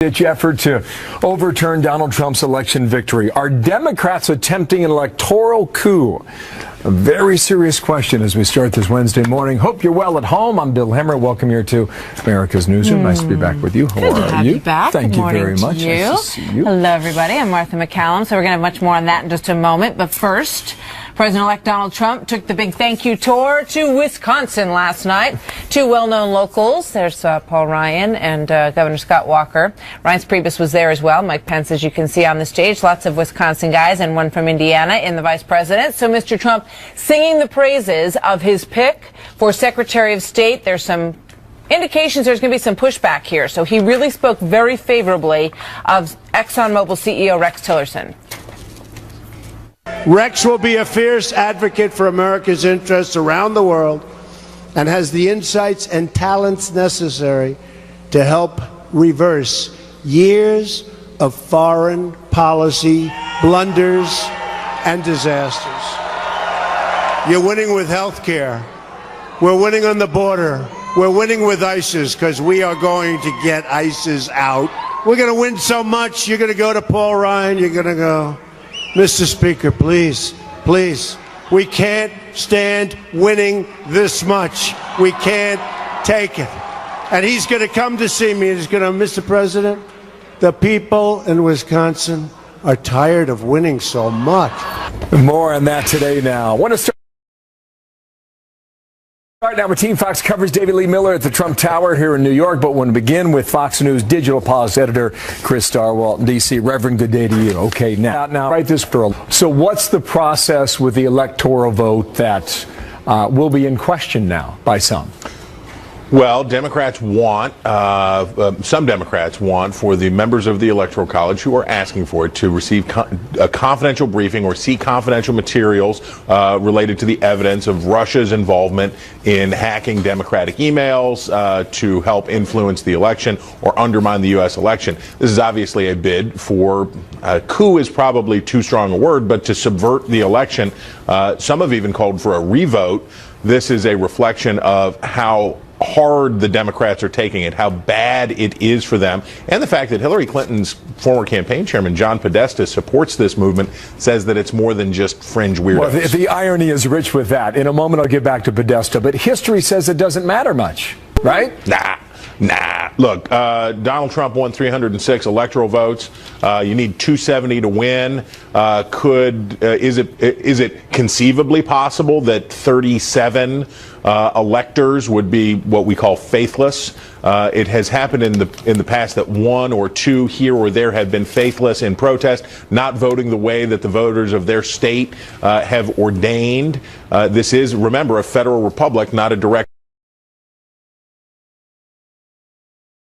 Effort to overturn Donald Trump's election victory. Are Democrats attempting an electoral coup? A very serious question as we start this Wednesday morning. Hope you're well at home. I'm Bill Hemmer. Welcome here to America's Newsroom. Nice to be back with you. Good to have you back. Thank you very much. Nice to see you. Hello, everybody. I'm Martha McCallum. So we're going to have much more on that in just a moment. But first, President-elect Donald Trump took the big thank you tour to Wisconsin last night. Two well-known locals. There's Paul Ryan and Governor Scott Walker. Reince Priebus was there as well. Mike Pence, as you can see on the stage. Lots of Wisconsin guys and one from Indiana in the vice president. So Mr. Trump singing the praises of his pick for Secretary of State. There's some indications there's going to be some pushback here. So he really spoke very favorably of ExxonMobil CEO Rex Tillerson. Rex will be a fierce advocate for America's interests around the world and has the insights and talents necessary to help reverse years of foreign policy blunders and disasters. You're winning with health care. We're winning on the border. We're winning with ISIS because we are going to get ISIS out. We're going to win so much. You're going to go to Paul Ryan. You're going to go, Mr. Speaker, please, please. We can't stand winning this much. We can't take it. And he's going to come to see me and he's going to, Mr. President, the people in Wisconsin are tired of winning so much. More on that today now. Want to start now with Team Fox coverage. David Lee Miller at the Trump Tower here in New York, but want to begin with Fox News digital policy editor Chris Starwalt in D.C. Reverend, good day to you. Okay, now, right this girl. So what's the process with the electoral vote that will be in question now by some? Well, Democrats want, some Democrats want for the members of the Electoral College who are asking for it to receive a confidential briefing or see confidential materials related to the evidence of Russia's involvement in hacking Democratic emails to help influence the election or undermine the U.S. election. This is obviously a bid for coup is probably too strong a word, but to subvert the election. Some have even called for a revote. This is a reflection of how hard the Democrats are taking it, how bad it is for them, and the fact that Hillary Clinton's former campaign chairman, John Podesta, supports this movement, says that it's more than just fringe weirdos. Well, the irony is rich with that. In a moment, I'll get back to Podesta, but history says it doesn't matter much, right? Nah. Look, Donald Trump won 306 electoral votes. You need 270 to win. Is it conceivably possible that 37 electors would be what we call faithless? It has happened in the past that one or two here or there have been faithless in protest, not voting the way that the voters of their state have ordained. This is, remember, a federal republic, not a direct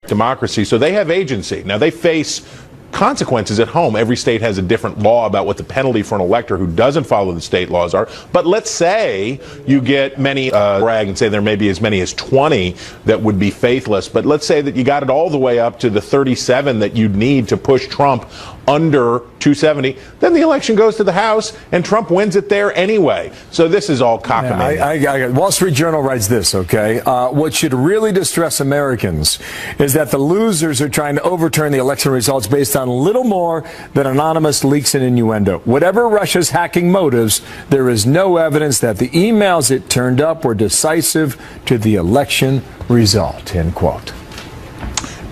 democracy, so they have agency. Now they face consequences at home. Every state has a different law about what the penalty for an elector who doesn't follow the state laws are. But let's say you get many, brag and say there may be as many as 20 that would be faithless. But let's say that you got it all the way up to the 37 that you'd need to push Trump under 270. Then the election goes to the House and Trump wins it there anyway. So this is all cockamamie. Wall Street Journal writes this, okay? What should really distress Americans is that the losers are trying to overturn the election results based on little more than anonymous leaks and innuendo. Whatever Russia's hacking motives, there is no evidence that the emails it turned up were decisive to the election result, end quote.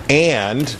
And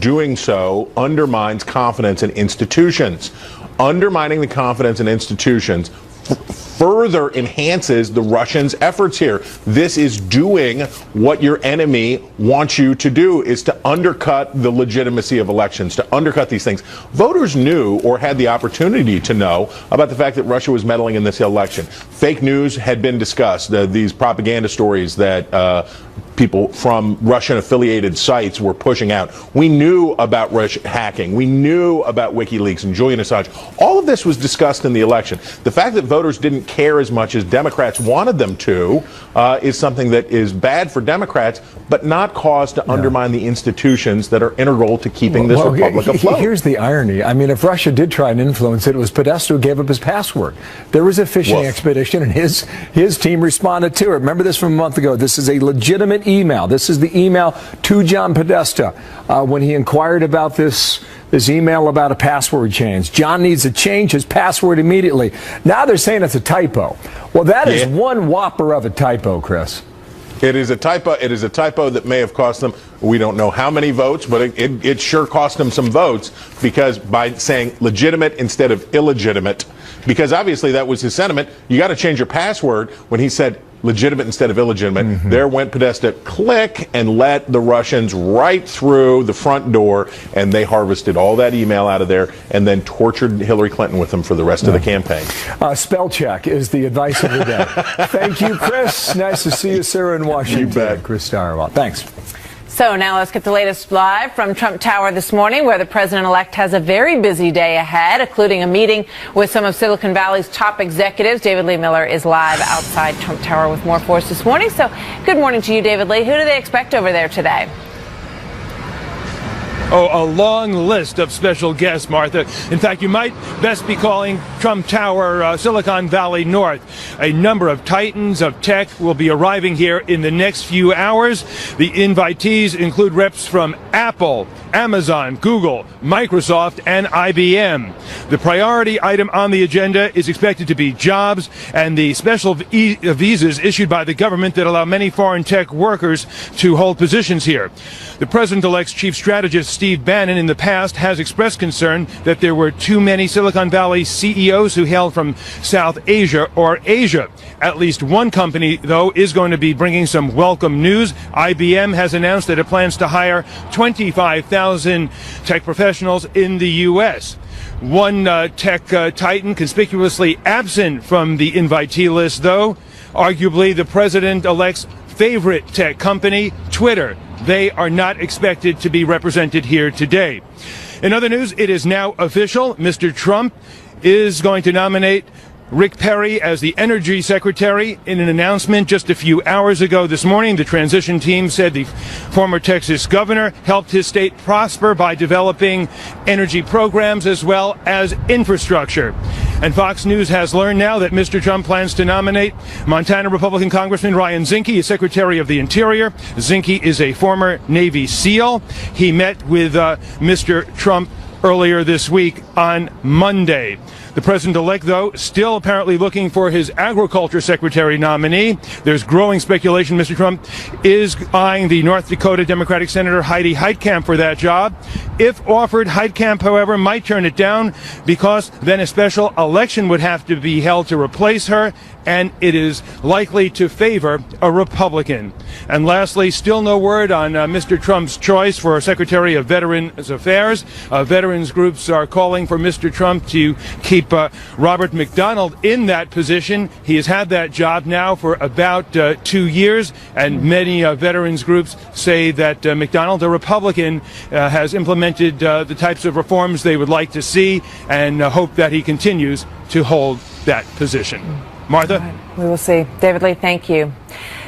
doing so undermines confidence in institutions. Undermining the confidence in institutions further enhances the Russians' efforts here. This is doing what your enemy wants you to do, is to undercut the legitimacy of elections, to undercut these things. Voters knew or had the opportunity to know about the fact that Russia was meddling in this election. Fake news had been discussed. These propaganda stories that people from Russian-affiliated sites were pushing out. We knew about Russia hacking. We knew about WikiLeaks and Julian Assange. All of this was discussed in the election. The fact that voters didn't care as much as Democrats wanted them to is something that is bad for Democrats, but not cause to undermine the institutions that are integral to keeping this republic afloat. Here's the irony. I mean, if Russia did try and influence it, it was Podesta who gave up his password. There was a fishing expedition, and his team responded to it. Remember this from a month ago. This is a legitimate legitimate email. This is the email to John Podesta when he inquired about this email about a password change. John needs to change his password immediately. Now they're saying it's a typo. Well, that is one whopper of a typo, Chris. It is a typo. It is a typo that may have cost them, we don't know how many votes, but it sure cost them some votes, because by saying legitimate instead of illegitimate, because obviously that was his sentiment. You got to change your password. When he said legitimate instead of illegitimate, there went Podesta, click, and let the Russians right through the front door, and they harvested all that email out of there and then tortured Hillary Clinton with them for the rest of the campaign. Spell check is the advice of the day. Thank you, Chris. Nice to see you, sir, in Washington. You bet. Chris Starwell. Thanks. So now let's get the latest live from Trump Tower this morning, where the president-elect has a very busy day ahead, including a meeting with some of Silicon Valley's top executives. David Lee Miller is live outside Trump Tower with more for us this morning. So good morning to you, David Lee. Who do they expect over there today? Oh, a long list of special guests, Martha. In fact, you might best be calling Trump Tower Silicon Valley North. A number of titans of tech will be arriving here in the next few hours. The invitees include reps from Apple, Amazon, Google, Microsoft, and IBM. The priority item on the agenda is expected to be jobs and the special visas issued by the government that allow many foreign tech workers to hold positions here. The president-elect's chief strategist, Steve Bannon, in the past has expressed concern that there were too many Silicon Valley CEOs who hailed from South Asia or Asia. At least one company, though, is going to be bringing some welcome news. IBM has announced that it plans to hire 25,000 tech professionals in the U.S. One tech titan conspicuously absent from the invitee list, though, arguably the president-elect's favorite tech company, Twitter. They are not expected to be represented here today. In other news, it is now official. Mr. Trump is going to nominate Rick Perry as the Energy Secretary. In an announcement just a few hours ago this morning, the transition team said the former Texas governor helped his state prosper by developing energy programs as well as infrastructure. And Fox News has learned now that Mr. Trump plans to nominate Montana Republican Congressman Ryan Zinke as Secretary of the Interior. Zinke is a former Navy SEAL. He met with Mr. Trump earlier this week on Monday. The president-elect, though, still apparently looking for his agriculture secretary nominee. There's growing speculation Mr. Trump is eyeing the North Dakota Democratic Senator Heidi Heitkamp for that job. If offered, Heitkamp, however, might turn it down because then a special election would have to be held to replace her, and it is likely to favor a Republican. And lastly, still no word on Mr. Trump's choice for Secretary of Veterans Affairs. Veterans groups are calling for Mr. Trump to keep Robert McDonald in that position. He has had that job now for about 2 years, and many veterans groups say that McDonald, a Republican, has implemented the types of reforms they would like to see, and hope that he continues to hold that position. Martha? We will see. David Lee, thank you.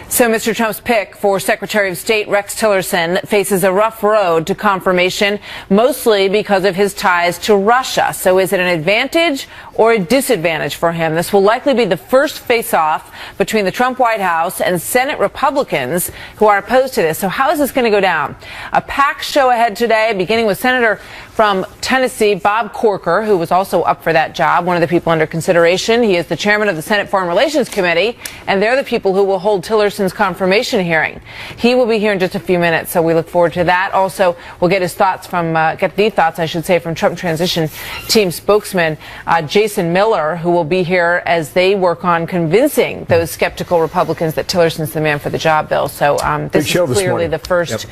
So Mr. Trump's pick for Secretary of State Rex Tillerson faces a rough road to confirmation, mostly because of his ties to Russia. So is it an advantage or a disadvantage for him? This will likely be the first face-off between the Trump White House and Senate Republicans who are opposed to this. So how is this going to go down? A packed show ahead today, beginning with Senator from Tennessee, Bob Corker, who was also up for that job, one of the people under consideration. He is the chairman of the Senate Foreign Relations Committee, and they're the people who will hold Tillerson's confirmation hearing. He will be here in just a few minutes, so we look forward to that. Also, we'll get his thoughts from, from Trump transition team spokesman Jason Miller, who will be here as they work on convincing those skeptical Republicans that Tillerson's the man for the job, Bill. So this is clearly the first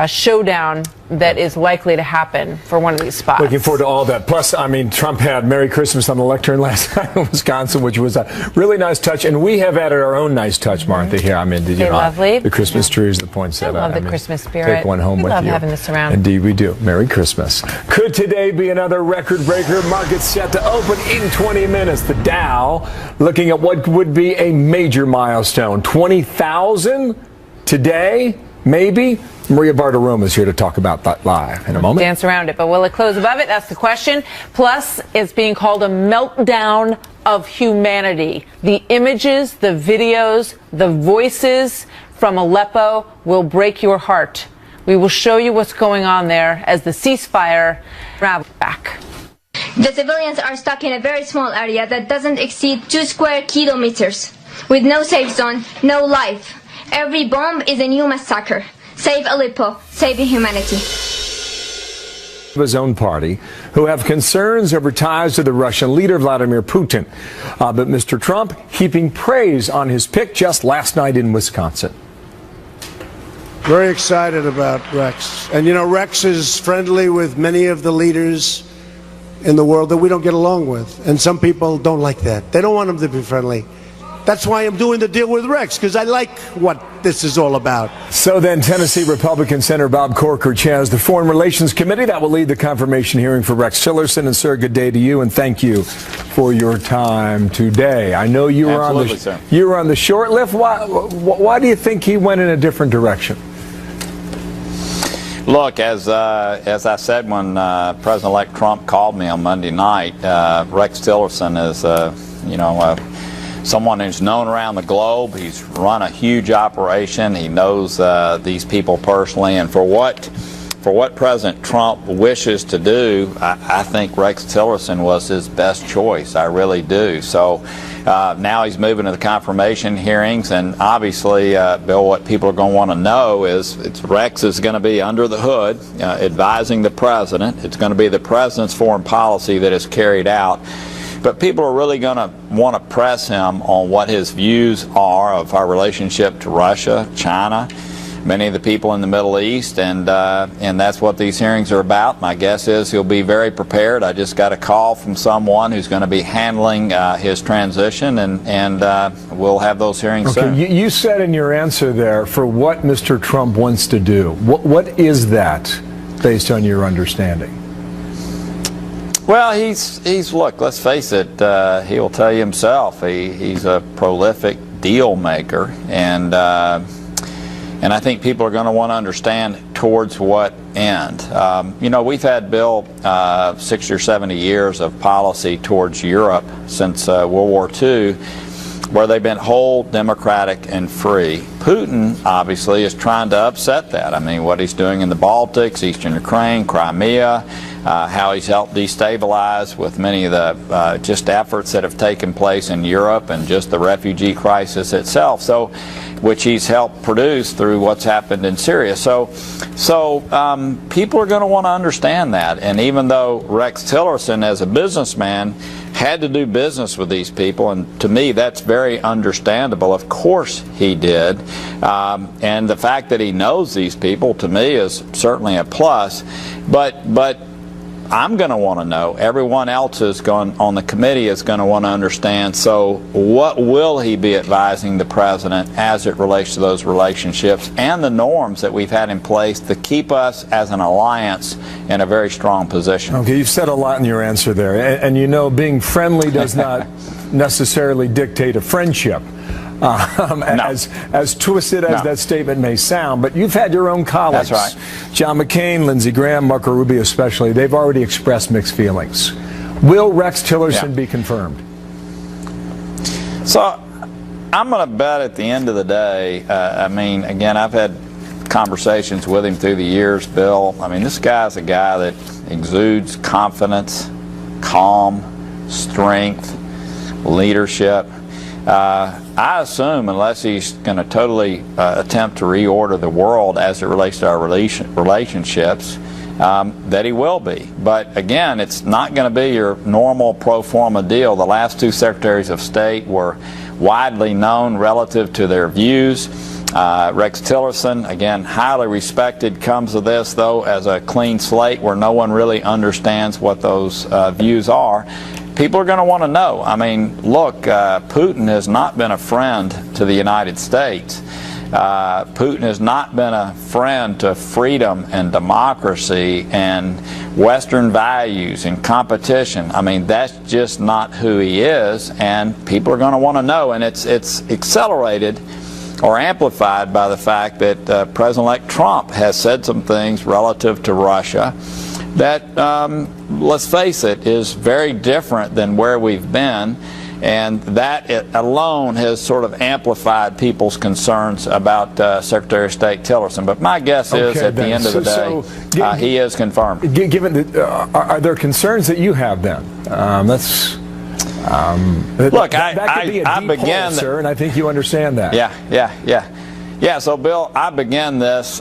showdown that is likely to happen for one of these spots. Looking forward to all that. Plus, I mean, Trump had Merry Christmas on the lectern last night in Wisconsin, which was a really nice touch. And we have added our own nice touch, Martha, here. I mean, did you know? Lovely. The Christmas trees, the poinsettia. I love the Christmas spirit. Take one home with you. We love having this around. Indeed, we do. Merry Christmas. Could today be another record breaker? Markets set to open in 20 minutes. The Dow looking at what would be a major milestone. 20,000 today, maybe? Maria Bartiromo is here to talk about that live in a moment. Dance around it, but will it close above it? That's the question. Plus, it's being called a meltdown of humanity. The images, the videos, the voices from Aleppo will break your heart. We will show you what's going on there as the ceasefire travels back. The civilians are stuck in a very small area that doesn't exceed 2 square kilometers, with no safe zone, no life. Every bomb is a new massacre. Save Aleppo, saving humanity. Of his own party, who have concerns over ties to the Russian leader Vladimir Putin. But Mr. Trump heaping praise on his pick just last night in Wisconsin. Very excited about Rex. And you know, Rex is friendly with many of the leaders in the world that we don't get along with. And some people don't like that. They don't want him to be friendly. That's why I'm doing the deal with Rex, because I like what this is all about. So then, Tennessee Republican Senator Bob Corker chairs the Foreign Relations Committee that will lead the confirmation hearing for Rex Tillerson. And, sir, good day to you, and thank you for your time today. I know you were on the short list. Why do you think he went in a different direction? Look, as I said when President-elect Trump called me on Monday night, Rex Tillerson is, someone who's known around the globe. He's run a huge operation. He knows these people personally, and for what President Trump wishes to do, I think Rex Tillerson was his best choice. I really do. So now he's moving to the confirmation hearings, and obviously, Bill, what people are going to want to know is Rex is going to be under the hood, advising the president. It's going to be the president's foreign policy that is carried out. But people are really going to want to press him on what his views are of our relationship to Russia, China, many of the people in the Middle East, and that's what these hearings are about. My guess is he'll be very prepared. I just got a call from someone who's going to be handling his transition, and we'll have those hearings soon. You said in your answer there, for what Mr. Trump wants to do. What is that, based on your understanding? Well, he's look, let's face it, he will tell you himself, he's a prolific deal maker, and I think people are going to want to understand towards what end. We've had, Bill, 60 or 70 years of policy towards Europe since World War II, where they've been whole, democratic, and free. Putin, obviously, is trying to upset that. I mean, what he's doing in the Baltics, Eastern Ukraine, Crimea, how he's helped destabilize with many of the just efforts that have taken place in Europe and just the refugee crisis itself, which he's helped produce through what's happened in Syria. So people are going to want to understand that. And even though Rex Tillerson, as a businessman, had to do business with these people, and to me that's very understandable. Of course he did. And the fact that he knows these people, to me, is certainly a plus. But I'm going to want to know, everyone else on the committee is going to want to understand, so what will he be advising the president as it relates to those relationships and the norms that we've had in place to keep us as an alliance in a very strong position? Okay, you've said a lot in your answer there, and being friendly does not necessarily dictate a friendship. As twisted as that statement may sound, but you've had your own colleagues. That's right. John McCain, Lindsey Graham, Marco Rubio especially, they've already expressed mixed feelings. Will Rex Tillerson be confirmed? So I'm going to bet at the end of the day, again, I've had conversations with him through the years, Bill. I mean, this guy's a guy that exudes confidence, calm, strength, leadership. I assume, unless he's going to totally attempt to reorder the world as it relates to our relationships, that he will be. But again, it's not going to be your normal pro forma deal. The last two secretaries of state were widely known relative to their views. Rex Tillerson, again, highly respected, comes to this, though, as a clean slate where no one really understands what those views are. People are going to want to know. I mean, look, Putin has not been a friend to the United States. Putin has not been a friend to freedom and democracy and Western values and competition. I mean, that's just not who he is, and people are going to want to know. And it's accelerated or amplified by the fact that President-elect Trump has said some things relative to Russia that, let's face it, is very different than where we've been. And that alone has sort of amplified people's concerns about Secretary of State Tillerson. But my guess is, at the end of the day, he is confirmed. Given that, are there concerns that you have then? Look, that could be a deep hole, sir, and I think you understand that. Yeah. So, Bill, I began this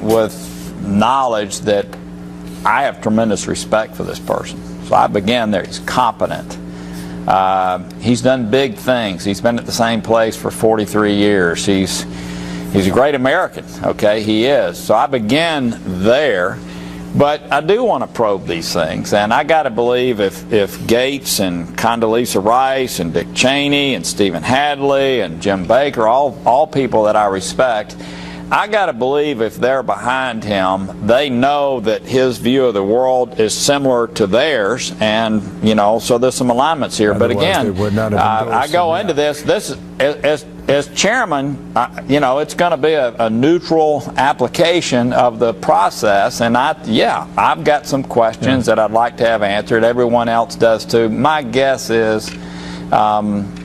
with knowledge that I have tremendous respect for this person. So I began there. He's competent. He's done big things. He's been at the same place for 43 years. He's a great American. Okay, he is. So I began there. But I do want to probe these things, and I got to believe if Gates and Condoleezza Rice and Dick Cheney and Stephen Hadley and Jim Baker, all people that I respect, I got to believe if they're behind him, they know that his view of the world is similar to theirs, and so there's some alignments here. But again, I go into this as chairman, it's going to be a neutral application of the process, and I've got some questions that I'd like to have answered. Everyone else does too. My guess is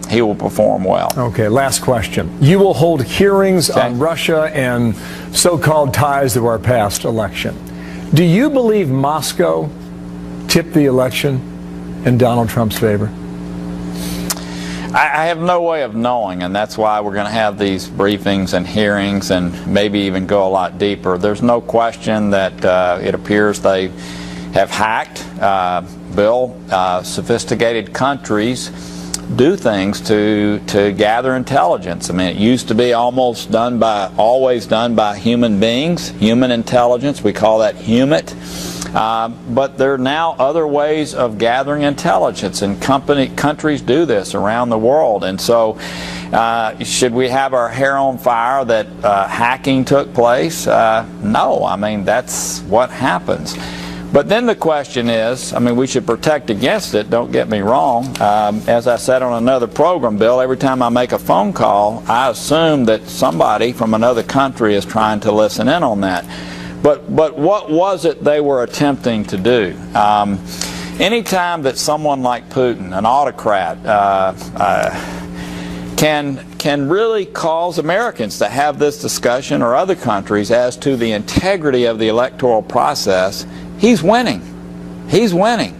he will perform well. Okay, last question. You will hold hearings on Russia and so-called ties to our past election. Do you believe Moscow tipped the election in Donald Trump's favor? I have no way of knowing, and that's why we're going to have these briefings and hearings and maybe even go a lot deeper. There's no question that it appears they have hacked. Bill, sophisticated countries do things to gather intelligence. I mean, it used to be always done by human beings, human intelligence. We call that HUMIT. But there are now other ways of gathering intelligence, and countries do this around the world. And so should we have our hair on fire that hacking took place? No. I mean, that's what happens. But then the question is, I mean, we should protect against it, don't get me wrong. As I said on another program, Bill, every time I make a phone call, I assume that somebody from another country is trying to listen in on that. But what was it they were attempting to do? Anytime that someone like Putin, an autocrat, can really cause Americans to have this discussion, or other countries, as to the integrity of the electoral process, he's winning. He's winning.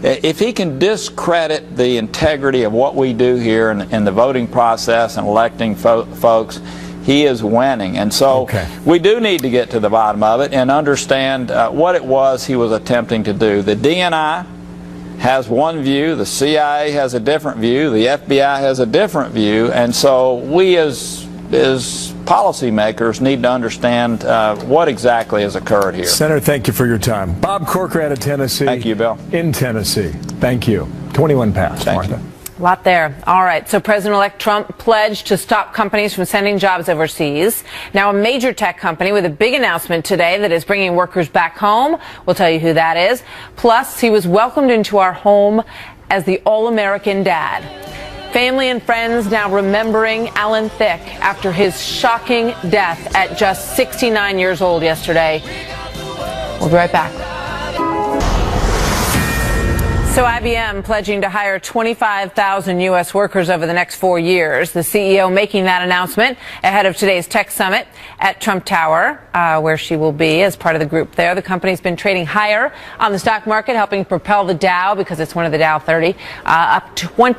If he can discredit the integrity of what we do here in the voting process and electing folks, he is winning. And so we do need to get to the bottom of it and understand what it was he was attempting to do. The DNI has one view, the CIA has a different view, the FBI has a different view, and so we as policymakers need to understand what exactly has occurred here. Senator, thank you for your time. Bob Corker out of Tennessee. Thank you, Bill. In Tennessee. Thank you. 21 past, Martha. A lot there. All right. So President-elect Trump pledged to stop companies from sending jobs overseas. Now a major tech company with a big announcement today that is bringing workers back home. We'll tell you who that is. Plus, he was welcomed into our home as the all-American dad. Family and friends now remembering Alan Thicke after his shocking death at just 69 years old yesterday. We'll be right back. So IBM pledging to hire 25,000 U.S. workers over the next 4 years. The CEO making that announcement ahead of today's tech summit at Trump Tower, where she will be as part of the group there. The company's been trading higher on the stock market, helping propel the Dow, because it's one of the Dow 30, up towards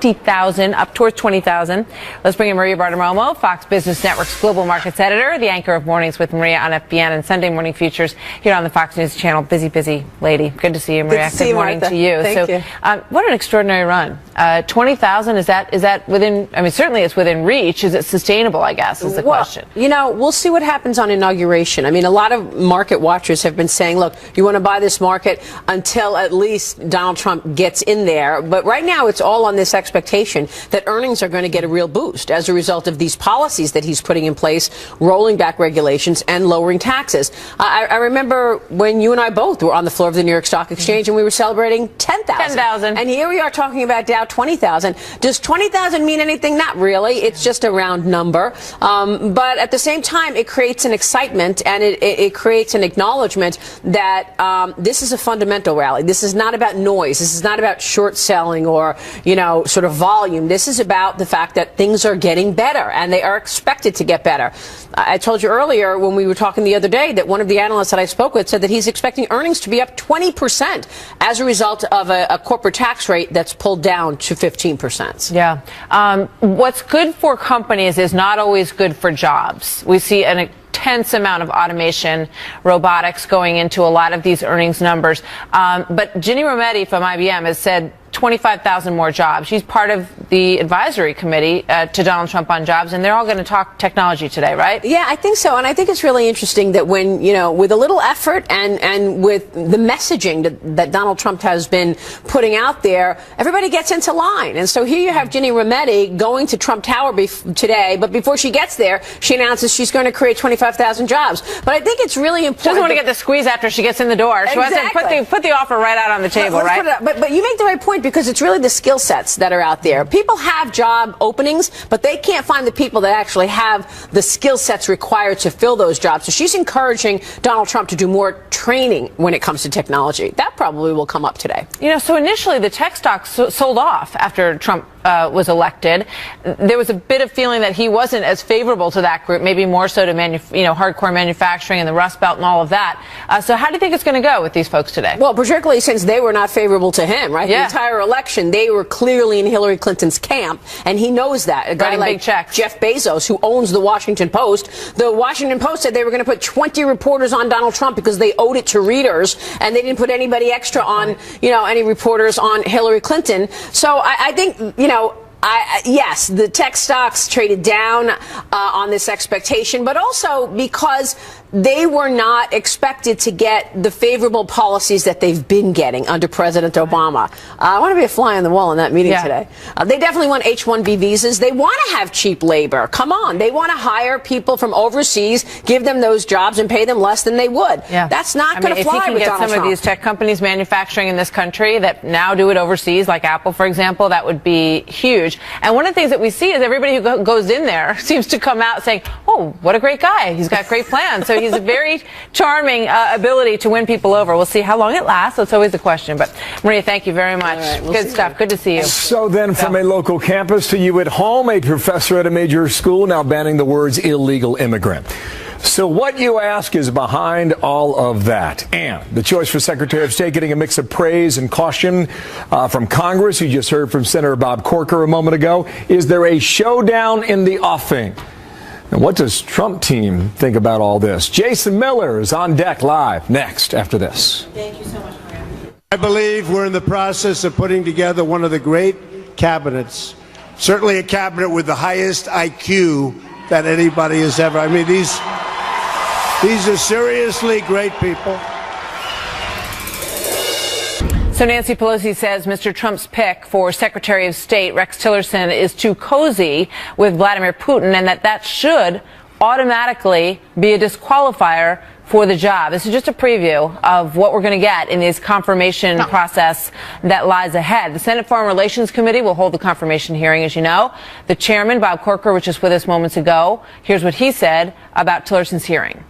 20,000. Let's bring in Maria Bartiromo, Fox Business Network's global markets editor, the anchor of Mornings with Maria on FBN and Sunday Morning Futures here on the Fox News channel. Busy lady. Good to see you, Maria. Good to see you, morning Martha. to you. Thank you. What an extraordinary run. 20,000, is that within, I mean, certainly it's within reach. Is it sustainable, I guess, is the question. You know, we'll see what happens on inauguration. I mean, a lot of market watchers have been saying, look, you want to buy this market until at least Donald Trump gets in there. But right now it's all on this expectation that earnings are going to get a real boost as a result of these policies that he's putting in place, rolling back regulations and lowering taxes. I remember when you and I both were on the floor of the New York Stock Exchange and we were celebrating 10,000 10,000. And here we are talking about Dow 20,000. Does 20,000 mean anything? Not really. It's just a round number. But at the same time, it creates an excitement and it creates an acknowledgement that this is a fundamental rally. This is not about noise. This is not about short selling or, sort of volume. This is about the fact that things are getting better and they are expected to get better. I told you earlier when we were talking the other day that one of the analysts that I spoke with said that he's expecting earnings to be up 20% as a result of a corporate tax rate that's pulled down to 15%. Yeah. What's good for companies is not always good for jobs. We see an intense amount of automation, robotics going into a lot of these earnings numbers. But Ginny Rometty from IBM has said 25,000 more jobs. She's part of the advisory committee to Donald Trump on jobs, and they're all going to talk technology today, right? Yeah, I think so. And I think it's really interesting that when, with a little effort and with the messaging that Donald Trump has been putting out there, everybody gets into line. And so here you have Ginny Rometty going to Trump Tower today, but before she gets there, she announces she's going to create 25,000 jobs. But I think it's really important. She doesn't want to get the squeeze after she gets in the door. She wants to put the offer right out on the table, right? But you make the right point, because it's really the skill sets that are out there. People have job openings, but they can't find the people that actually have the skill sets required to fill those jobs. So she's encouraging Donald Trump to do more training when it comes to technology. That probably will come up today. So initially the tech stocks sold off after Trump was elected. There was a bit of feeling that he wasn't as favorable to that group, maybe more so to hardcore manufacturing and the Rust Belt and all of that. So how do you think it's going to go with these folks today? Well, particularly since they were not favorable to him, right? Yeah. The entire election, they were clearly in Hillary Clinton's camp, and he knows that. A guy like big checks. Jeff Bezos, who owns the Washington Post, the Washington Post said they were going to put 20 reporters on Donald Trump because they owed it to readers, and they didn't put anybody extra on, any reporters on Hillary Clinton. So I think, yes, the tech stocks traded down on this expectation, but also because they were not expected to get the favorable policies that they've been getting under President Obama. I want to be a fly on the wall in that meeting today. They definitely want H-1B visas. They want to have cheap labor. Come on. They want to hire people from overseas, give them those jobs, and pay them less than they would. Yeah. That's not going to fly with Donald Trump. If you can get some of these tech companies manufacturing in this country that now do it overseas, like Apple, for example, that would be huge. And one of the things that we see is everybody who goes in there seems to come out saying, oh, what a great guy. He's got great plans. So he's a very charming ability to win people over. We'll see how long it lasts. That's always the question. But Maria, thank you very much. Right, Good stuff. Good to see you. So then from a local campus to you at home, a professor at a major school now banning the words illegal immigrant. So what, you ask, is behind all of that? And the choice for Secretary of State getting a mix of praise and caution from Congress. You just heard from Senator Bob Corker a moment ago. Is there a showdown in the offing? And what does Trump team think about all this? Jason Miller is on deck live next after this. Thank you so much, Maria. I believe we're in the process of putting together one of the great cabinets, certainly a cabinet with the highest IQ that anybody has ever. I mean, these are seriously great people. So Nancy Pelosi says Mr. Trump's pick for Secretary of State, Rex Tillerson, is too cozy with Vladimir Putin, and that should automatically be a disqualifier for the job. This is just a preview of what we're going to get in this confirmation process that lies ahead. The Senate Foreign Relations Committee will hold the confirmation hearing, as you know. The chairman, Bob Corker, was just with us moments ago. Here's what he said about Tillerson's hearing.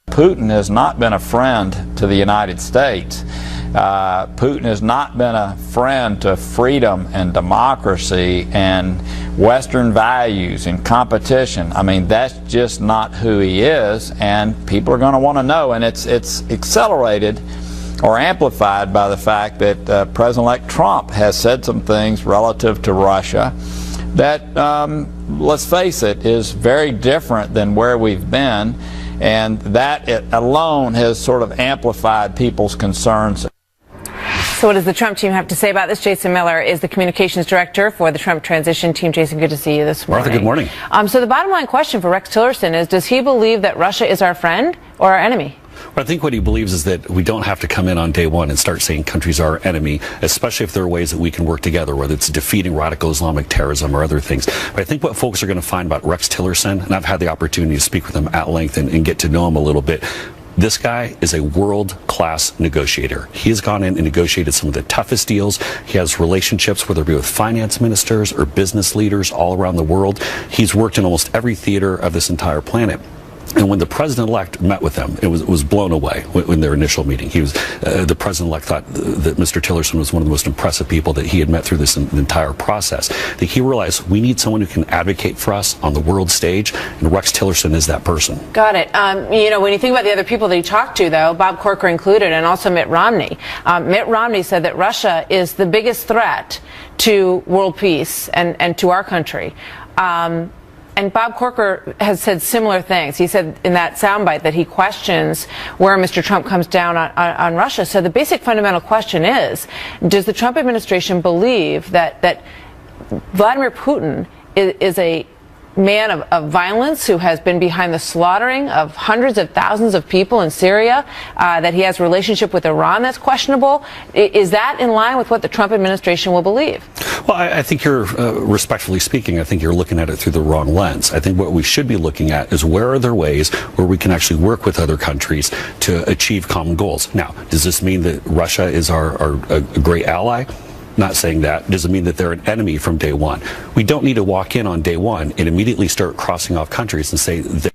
Putin has not been a friend to the United States. Putin has not been a friend to freedom and democracy and Western values and competition. I mean, that's just not who he is, and people are going to want to know. And it's accelerated or amplified by the fact that President-elect Trump has said some things relative to Russia that, let's face it, is very different than where we've been. And that alone has sort of amplified people's concerns. So what does the Trump team have to say about this? Jason Miller is the communications director for the Trump transition team. Jason, good to see you this morning. Martha, good morning. So the bottom line question for Rex Tillerson is, does he believe that Russia is our friend or our enemy? Well, I think what he believes is that we don't have to come in on day one and start saying countries are our enemy, especially if there are ways that we can work together, whether it's defeating radical Islamic terrorism or other things. But I think what folks are going to find about Rex Tillerson, and I've had the opportunity to speak with him at length and get to know him a little bit, This guy is a world-class negotiator. He has gone in and negotiated some of the toughest deals. He has relationships, whether it be with finance ministers or business leaders all around the world. He's worked in almost every theater of this entire planet. And when the president-elect met with them, it was blown away in their initial meeting. The president-elect thought that Mr. Tillerson was one of the most impressive people that he had met through this entire process. That he realized we need someone who can advocate for us on the world stage, and Rex Tillerson is that person. Got it. When you think about the other people that he talked to, though, Bob Corker included, and also Mitt Romney. Mitt Romney said that Russia is the biggest threat to world peace and to our country. And Bob Corker has said similar things. He said in that soundbite that he questions where Mr. Trump comes down on Russia. So the basic fundamental question is, does the Trump administration believe that Vladimir Putin is a man of violence who has been behind the slaughtering of hundreds of thousands of people in Syria, that he has a relationship with Iran that's questionable? Is that in line with what the Trump administration will believe? Well, I think you're, respectfully speaking, I think you're looking at it through the wrong lens. I think what we should be looking at is where are there ways where we can actually work with other countries to achieve common goals. Now, does this mean that Russia is a great ally? Not saying that. Does it mean that they're an enemy from day one? We don't need to walk in on day one and immediately start crossing off countries and say they're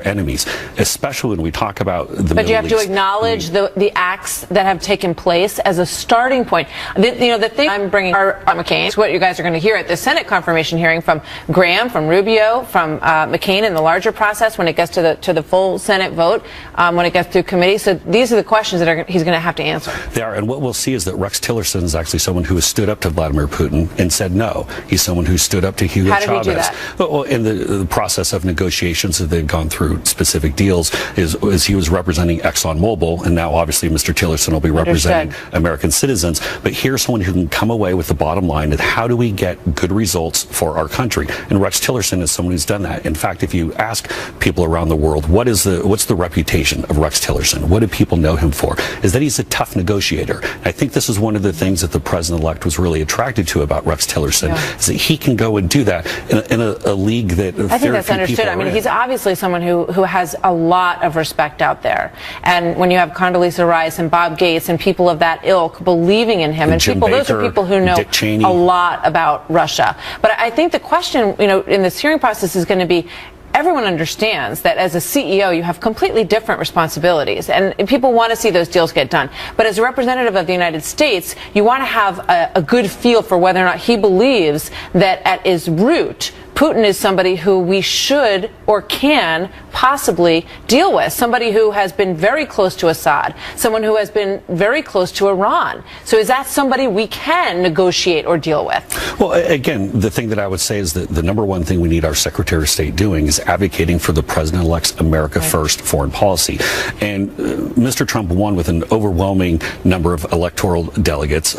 enemies, especially when we talk about the Middle East. But you have to acknowledge the acts that have taken place as a starting point. The thing I'm bringing are McCain. It's what you guys are going to hear at the Senate confirmation hearing from Graham, from Rubio, from McCain in the larger process when it gets to the full Senate vote, when it gets through committee. So these are the questions that he's going to have to answer. They are, and what we'll see is that Rex Tillerson is actually someone who has stood up to Vladimir Putin and said no. He's someone who stood up to Hugo Chavez. How did he do that? Well, in the process of negotiations that they've gone through specific deals, is he was representing ExxonMobil, and now obviously Mr. Tillerson will be representing American citizens. But here's someone who can come away with the bottom line of how do we get good results for our country. And Rex Tillerson is someone who's done that. In fact, if you ask people around the world, what's the reputation of Rex Tillerson? What do people know him for? Is that he's a tough negotiator. I think this is one of the things that the president-elect was really attracted to about Rex Tillerson, is that he can go and do that in a league that I think that's understood. I mean, he's obviously someone who has a lot of respect out there. And when you have Condoleezza Rice and Bob Gates and people of that ilk believing in him, and those are people who know a lot about Russia. But I think the question, in this hearing process is going to be, everyone understands that as a CEO, you have completely different responsibilities, and people want to see those deals get done. But as a representative of the United States, you want to have a good feel for whether or not he believes that at his root, Putin is somebody who we should or can possibly deal with, somebody who has been very close to Assad, someone who has been very close to Iran. So is that somebody we can negotiate or deal with? Well, again, the thing that I would say is that the number one thing we need our Secretary of State doing is advocating for the President-elect's America First foreign policy. And Mr. Trump won with an overwhelming number of electoral delegates,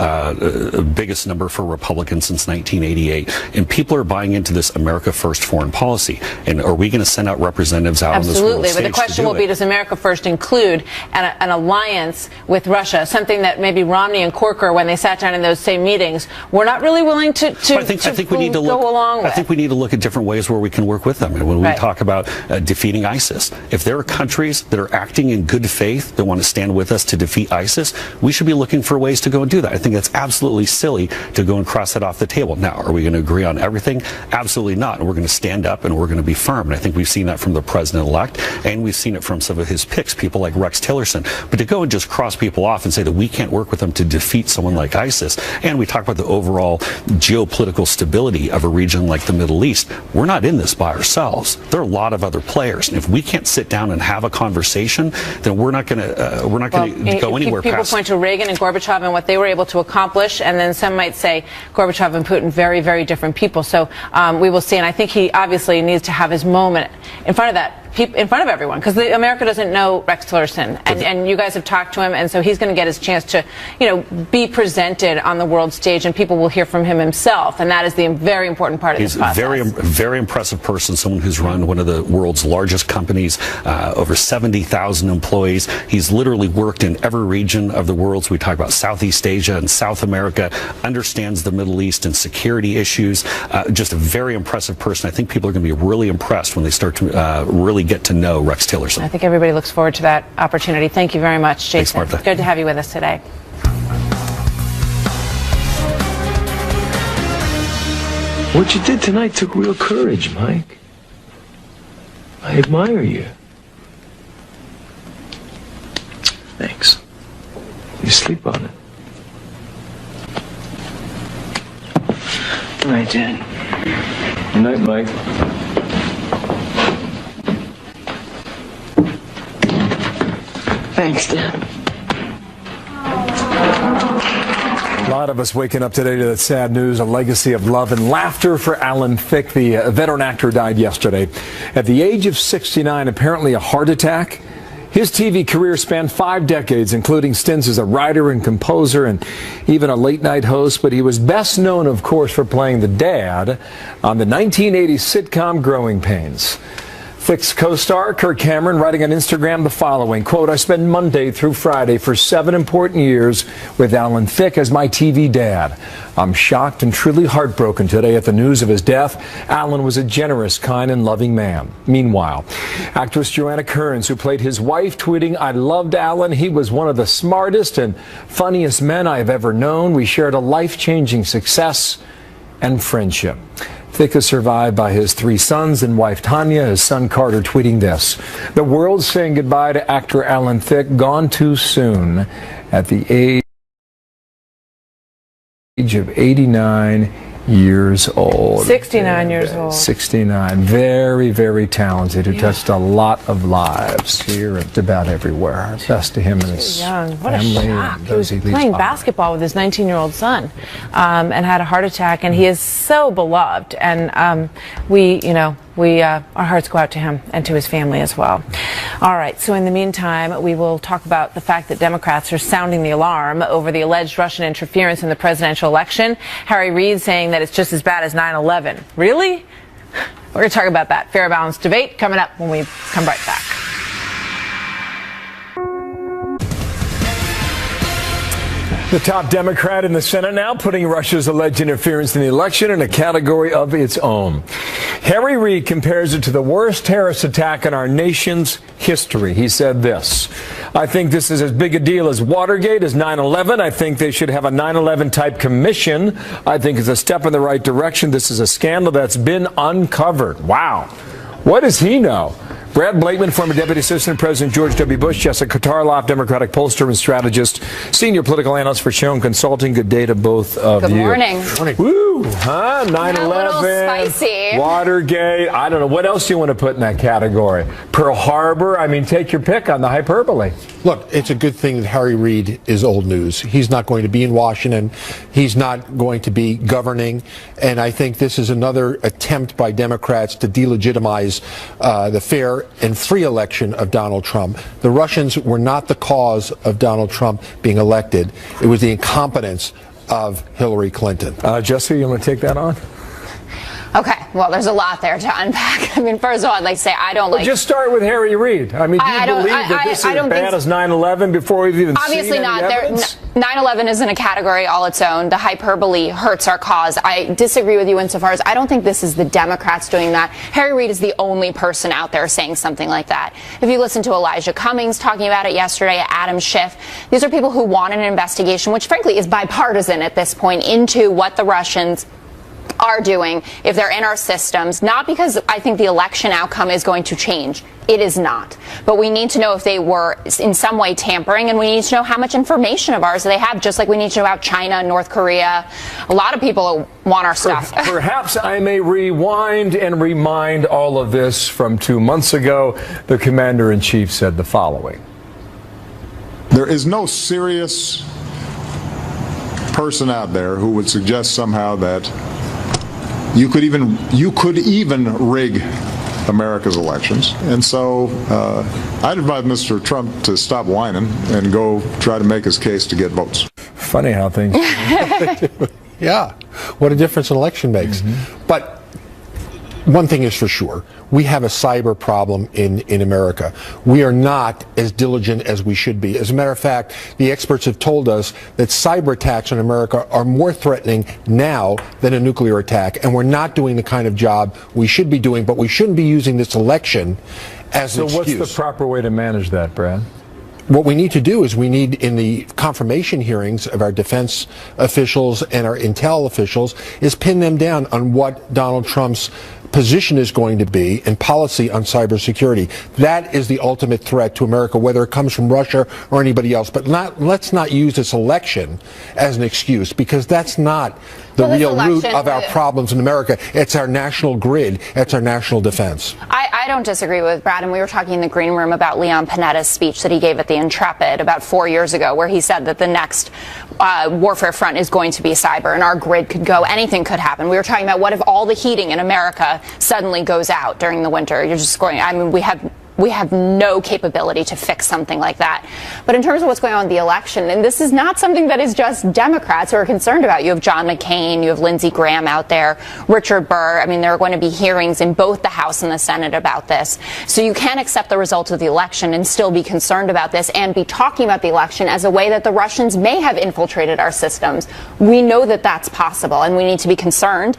biggest number for Republicans since 1988. And people are buying into this America First foreign policy. And are we going to send out representatives out on this world stage? But the question will be, does America First include an alliance with Russia, something that maybe Romney and Corker, when they sat down in those same meetings, were not really willing to I think we need to go along with? I think we need to look at different ways where we can work with them. And when we talk about defeating ISIS, if there are countries that are acting in good faith that want to stand with us to defeat ISIS, we should be looking for ways to go and do that. I think that's absolutely silly to go and cross that off the table. Now, are we going to agree on everything? Absolutely not. And we're going to stand up and we're going to be firm. And I think we've seen that from the president-elect, and we've seen it from some of his picks, people like Rex Tillerson. But to go and just cross people off and say that we can't work with them to defeat someone like ISIS, and we talk about the overall geopolitical stability of a region like the Middle East, we're not in this by ourselves. There are a lot of other players, and if we can't sit down and have a conversation, then we're not going to go anywhere. People point to Reagan and Gorbachev and what they were able to accomplish, and then some might say Gorbachev and Putin, very, very different people. So we will see, and I think he obviously needs to have his moment in front of that in front of everyone, because America doesn't know Rex Tillerson, and you guys have talked to him, and so he's going to get his chance to, be presented on the world stage, and people will hear from him himself, and that is the very important part of this process. He's a very impressive person, someone who's run one of the world's largest companies, over 70,000 employees. He's literally worked in every region of the world. So we talk about Southeast Asia and South America, understands the Middle East and security issues. Just a very impressive person. I think people are going to be really impressed when they start to really get to know Rex Tillerson. I think everybody looks forward to that opportunity. Thank you very much, Jason. Thanks, Martha. Good to have you with us today. What you did tonight took real courage, Mike. I admire you. Thanks. You sleep on it. Good night, Dan. Good night, Mike. Thanks, Dan. A lot of us waking up today to that sad news, a legacy of love and laughter for Alan Thicke. The veteran actor died yesterday at the age of 69, apparently a heart attack. His TV career spanned 5 decades, including stints as a writer and composer and even a late-night host. But he was best known, of course, for playing the dad on the 1980s sitcom Growing Pains. Thicke's co-star, Kirk Cameron, writing on Instagram the following, quote, "I spent Monday through Friday for 7 important years with Alan Thicke as my TV dad. I'm shocked and truly heartbroken today at the news of his death. Alan was a generous, kind, and loving man." Meanwhile, actress Joanna Kearns, who played his wife, tweeting, "I loved Alan. He was one of the smartest and funniest men I have ever known. We shared a life-changing success and friendship." Thicke is survived by his 3 sons and wife Tanya, his son Carter tweeting this, "The world's saying goodbye to actor Alan Thicke, gone too soon at the age of 89 years old." 69 years old. 69. Very, very talented, who touched a lot of lives here and about everywhere. Best to him and his young. What family. a shock. He was playing basketball with his 19-year-old son and had a heart attack, and he is so beloved. And our hearts go out to him and to his family as well. All right, so in the meantime, we will talk about the fact that Democrats are sounding the alarm over the alleged Russian interference in the presidential election. Harry Reid saying that it's just as bad as 9/11. Really? We're going to talk about that. Fair Balanced Debate coming up when we come right back. The top Democrat in the Senate now putting Russia's alleged interference in the election in a category of its own. Harry Reid compares it to the worst terrorist attack in our nation's history. He said this, "I think this is as big a deal as Watergate, as 9/11. I think they should have a 9/11 type commission. I think it's a step in the right direction. This is a scandal that's been uncovered." Wow. What does he know? Brad Blakeman, former Deputy Assistant President George W. Bush, Jessica Tarloff, Democratic pollster and strategist, senior political analyst for Schoen Consulting. Good day to both of you. Good morning. Woo, huh? 9/11, a little spicy. Watergate. I don't know. What else do you want to put in that category? Pearl Harbor. I mean, take your pick on the hyperbole. Look, it's a good thing that Harry Reid is old news. He's not going to be in Washington. He's not going to be governing. And I think this is another attempt by Democrats to delegitimize the fair and free election of Donald Trump. The Russians were not the cause of Donald Trump being elected. It was the incompetence of Hillary Clinton. Jesse, you want to take that on? Okay, well, there's a lot there to unpack. I mean, first of all, I'd like to say I don't like... Just start with Harry Reid. I mean, do you believe that this is as bad as 9/11 before we've even seen any evidence? 9/11 isn't a category all its own. The hyperbole hurts our cause. I disagree with you insofar as I don't think this is the Democrats doing that. Harry Reid is the only person out there saying something like that. If you listen to Elijah Cummings talking about it yesterday, Adam Schiff, these are people who want an investigation, which frankly is bipartisan at this point, into what the Russians are doing if they're in our systems, not because I think the election outcome is going to change. It is not. But we need to know if they were in some way tampering, and we need to know how much information of ours they have, just like we need to know about China, North Korea. A lot of people want our stuff. Perhaps I may rewind and remind all of this from 2 months ago. The commander-in-chief said the following. There is no serious person out there who would suggest somehow that you could even rig America's elections. And so I'd advise Mr. Trump to stop whining and go try to make his case to get votes. Funny how things Yeah, what a difference an election makes. But one thing is for sure, we have a cyber problem in America. We are not as diligent as we should be. As a matter of fact, the experts have told us that cyber attacks in America are more threatening now than a nuclear attack, and we're not doing the kind of job we should be doing, but we shouldn't be using this election as an excuse. So what's the proper way to manage that, Brad? What we need to do is we need, in the confirmation hearings of our defense officials and our intel officials, is pin them down on what Donald Trump's position is going to be and policy on cybersecurity. That is the ultimate threat to America, whether it comes from Russia or anybody else. But let's not use this election as an excuse, because that's not the real root of our problems in America. It's our national grid. It's our national defense. I don't disagree with Brad, and we were talking in the green room about Leon Panetta's speech that he gave at the Intrepid about 4 years ago, where he said that the next warfare front is going to be cyber, and our grid could go, anything could happen. We were talking about what if all the heating in America suddenly goes out during the winter. You're just going, I mean, we have no capability to fix something like that. But in terms of what's going on with the election, and this is not something that is just Democrats who are concerned about. You have John McCain, you have Lindsey Graham out there, Richard Burr. I mean, there are going to be hearings in both the House and the Senate about this. So you can't accept the results of the election and still be concerned about this and be talking about the election as a way that the Russians may have infiltrated our systems. We know that that's possible, and we need to be concerned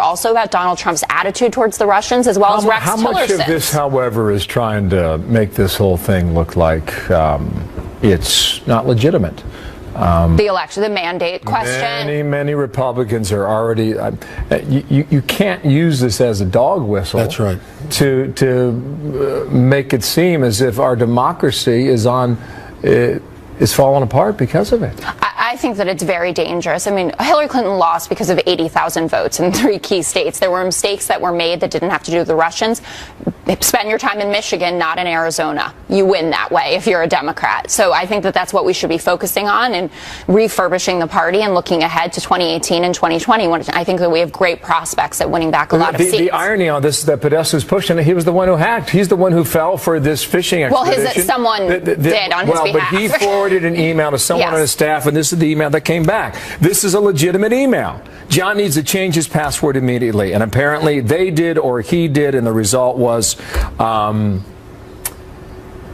also about Donald Trump's attitude towards the Russians, as well as Rex Tillerson's. How much of this, however, is trying to make this whole thing look like it's not legitimate? The election, the mandate question. Many Republicans are already. You can't use this as a dog whistle. That's right. To make it seem as if our democracy is falling apart because of it. I think that it's very dangerous. I mean, Hillary Clinton lost because of 80,000 votes in 3 key states. There were mistakes that were made that didn't have to do with the Russians. Spend your time in Michigan, not in Arizona. You win that way if you're a Democrat. So I think that that's what we should be focusing on, and refurbishing the party and looking ahead to 2018 and 2020. I think that we have great prospects at winning back a lot of seats. The irony on this is that Podesta's pushing it. He was the one who hacked. He's the one who fell for this phishing expedition. Well, someone did on his behalf. But he forwarded an email to someone on his staff, and this is the email that came back. This is a legitimate email. John needs to change his password immediately, and apparently they did, or he did, and the result was a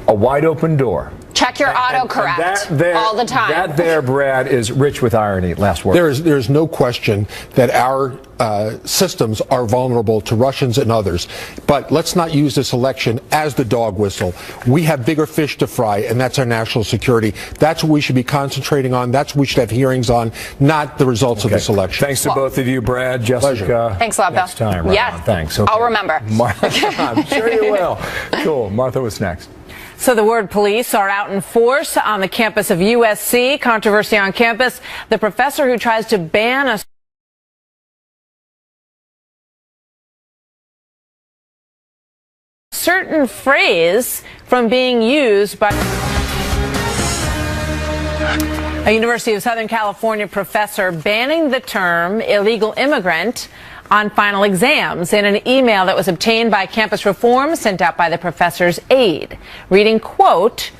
wide open door. Check your autocorrect all the time. That there, Brad, is rich with irony. Last word. There's no question that our systems are vulnerable to Russians and others. But let's not use this election as the dog whistle. We have bigger fish to fry, and that's our national security. That's what we should be concentrating on. That's what we should have hearings on, not the results of this election. Thanks to both of you, Brad, Jessica. Pleasure. Thanks a lot, Bill. Next time, right? Yes. Thanks. Okay. I'll remember. I'm sure you will. Cool. Martha, what's next? So the word police are out in force on the campus of USC. Controversy on campus. The professor who tries to ban a certain phrase from being used by a University of Southern California professor banning the term illegal immigrant on final exams in an email that was obtained by Campus Reform sent out by the professor's aide, reading, quote,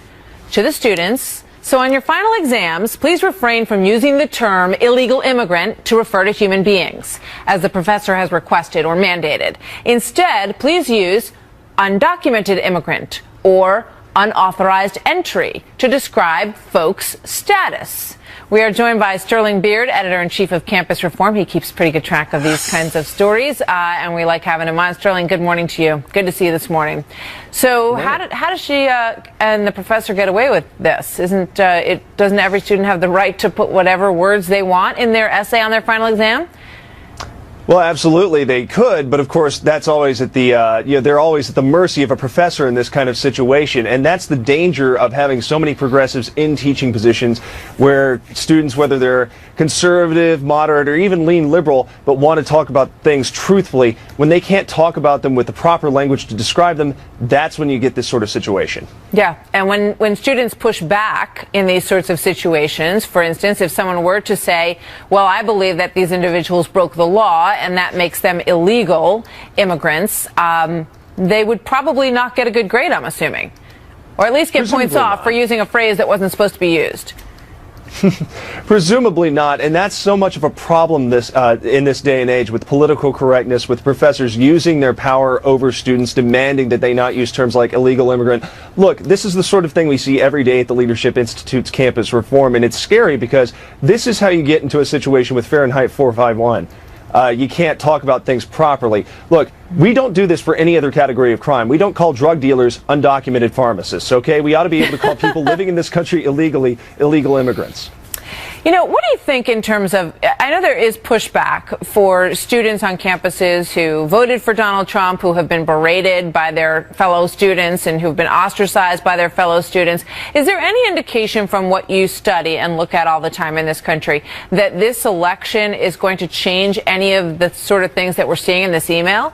to the students, so on your final exams, please refrain from using the term illegal immigrant to refer to human beings, as the professor has requested or mandated. Instead, please use undocumented immigrant or unauthorized entry to describe folks' status. We are joined by Sterling Beard, editor-in-chief of Campus Reform. He keeps pretty good track of these kinds of stories, and we like having him on. Sterling, good morning to you. Good to see you this morning. So how does she and the professor get away with this? Doesn't every student have the right to put whatever words they want in their essay on their final exam? Well, absolutely, they could, but of course, that's always at the, they're always at the mercy of a professor in this kind of situation, and that's the danger of having so many progressives in teaching positions where students, whether they're conservative, moderate, or even lean liberal, but want to talk about things truthfully, when they can't talk about them with the proper language to describe them, that's when you get this sort of situation. Yeah, and when students push back in these sorts of situations, for instance, if someone were to say, well, I believe that these individuals broke the law, and that makes them illegal immigrants, they would probably not get a good grade, I'm assuming. Or at least get points off for using a phrase that wasn't supposed to be used. Presumably not, and that's so much of a problem in this day and age with political correctness, with professors using their power over students, demanding that they not use terms like illegal immigrant. Look, this is the sort of thing we see every day at the Leadership Institute's campus reform, and it's scary because this is how you get into a situation with Fahrenheit 451. You can't talk about things properly. Look, we don't do this for any other category of crime. We don't call drug dealers undocumented pharmacists, okay? We ought to be able to call people living in this country illegally illegal immigrants. You know, what do you think in terms of, I know there is pushback for students on campuses who voted for Donald Trump, who have been berated by their fellow students and who've been ostracized by their fellow students. Is there any indication from what you study and look at all the time in this country that this election is going to change any of the sort of things that we're seeing in this email?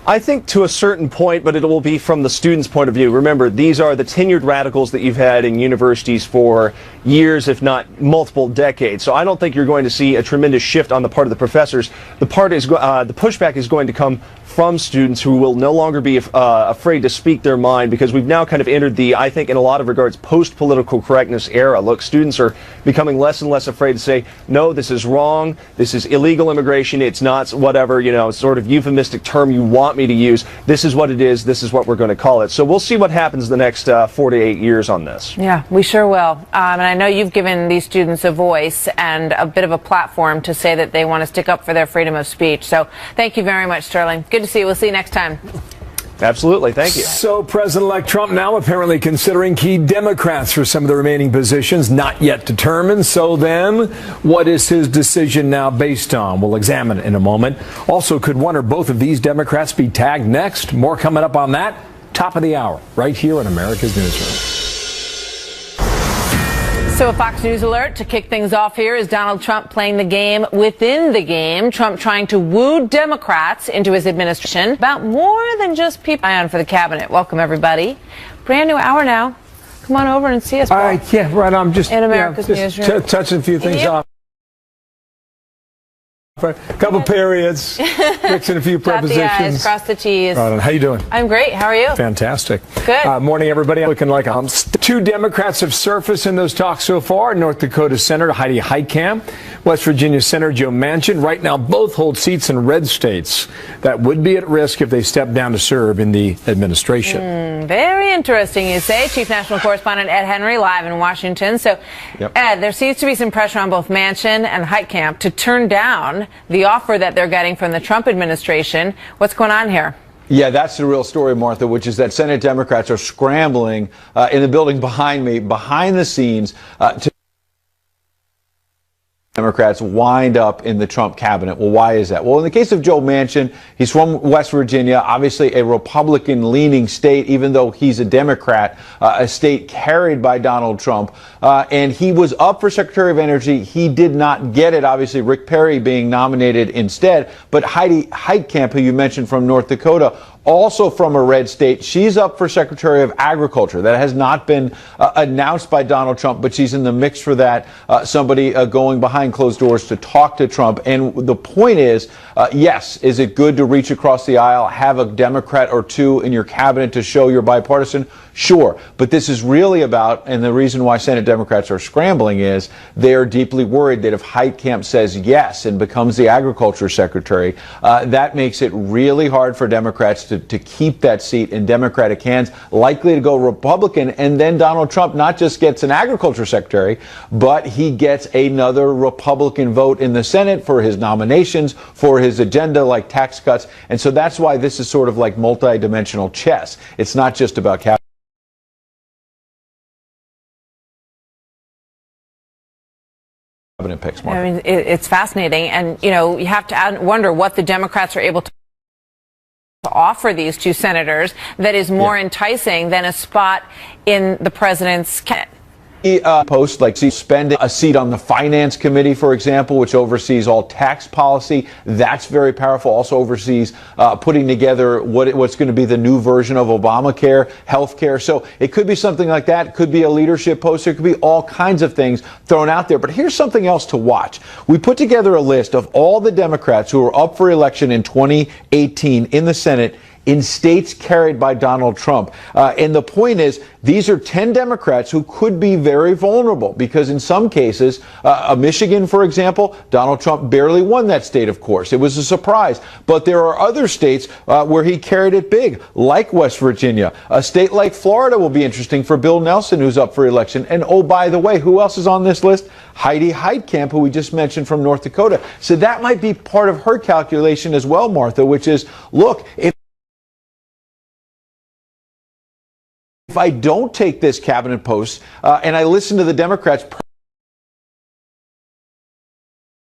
I think to a certain point, but it will be from the students' point of view. Remember, these are the tenured radicals that you've had in universities for years, if not multiple decades. So I don't think you're going to see a tremendous shift on the part of the professors. The pushback is going to come from students who will no longer be afraid to speak their mind, because we've now kind of entered the, I think in a lot of regards, post-political correctness era. Look, students are becoming less and less afraid to say, no, this is wrong, this is illegal immigration, it's not whatever, you know, sort of euphemistic term you want me to use. This is what it is, this is what we're going to call it. So we'll see what happens the next 4 to 8 years on this. Yeah, we sure will. And I know you've given these students a voice and a bit of a platform to say that they want to stick up for their freedom of speech. So thank you very much, Sterling. Good to see you. We'll see you next time. Absolutely. Thank you. So President-elect Trump now apparently considering key Democrats for some of the remaining positions, not yet determined. So then, what is his decision now based on? We'll examine it in a moment. Also, could one or both of these Democrats be tagged next? More coming up on that. Top of the hour, right here on America's Newsroom. So a Fox News alert to kick things off here is Donald Trump playing the game within the game. Trump trying to woo Democrats into his administration about more than just people on for the cabinet. Welcome, everybody. Brand new hour now. Come on over and see us. All right, yeah, right. I'm just in America's Newsroom. Touching a few things off. A couple periods, mixing a few prepositions. Dot the I's, cross the T's. Right on. How you doing? I'm great. How are you? Fantastic. Good. Morning, everybody. Looking like two Democrats have surfaced in those talks so far. North Dakota Senator Heidi Heitkamp, West Virginia Senator Joe Manchin. Right now, both hold seats in red states that would be at risk if they step down to serve in the administration. Very interesting, you say. Chief National Correspondent Ed Henry live in Washington. So, Ed, there seems to be some pressure on both Manchin and Heitkamp to turn down the offer that they're getting from the Trump administration. What's going on here? Yeah, that's the real story, Martha, which is that Senate Democrats are scrambling in the building behind me, behind the scenes, to Democrats wind up in the Trump cabinet. Well, why is that? Well, in the case of Joe Manchin, he's from West Virginia, obviously a Republican-leaning state, even though he's a Democrat, a state carried by Donald Trump. And he was up for Secretary of Energy. He did not get it, obviously, Rick Perry being nominated instead. But Heidi Heitkamp, who you mentioned from North Dakota, also from a red state, she's up for Secretary of Agriculture. That has not been announced by Donald Trump, but she's in the mix for that. Somebody going behind closed doors to talk to Trump. And the point is, yes, is it good to reach across the aisle, have a Democrat or two in your cabinet to show you're bipartisan? Sure. But this is really about, and the reason why Senate Democrats are scrambling is they are deeply worried that if Heitkamp says yes and becomes the Agriculture Secretary, that makes it really hard for Democrats to keep that seat in Democratic hands, likely to go Republican. And then Donald Trump not just gets an Agriculture Secretary, but he gets another Republican vote in the Senate for his nominations, for his agenda like tax cuts. And so that's why this is sort of like multi-dimensional chess. It's not just about cabinet picks. I mean, it's fascinating. And, you know, you have to wonder what the Democrats are able to offer these two senators that is more enticing than a spot in the president's cabinet. Post like spending a seat on the Finance Committee, for example, which oversees all tax policy. That's very powerful. Also oversees putting together what's going to be the new version of Obamacare, health care. So it could be something like that. It could be a leadership post. There could be all kinds of things thrown out there. But here's something else to watch. We put together a list of all the Democrats who were up for election in 2018 in the Senate in states carried by Donald Trump. And the point is, these are 10 Democrats who could be very vulnerable because in some cases, Michigan, for example, Donald Trump barely won that state, of course. It was a surprise. But there are other states where he carried it big, like West Virginia. A state like Florida will be interesting for Bill Nelson, who's up for election. And oh, by the way, who else is on this list? Heidi Heitkamp, who we just mentioned from North Dakota. So that might be part of her calculation as well, Martha, which is, look, if I don't take this cabinet post and I listen to the Democrats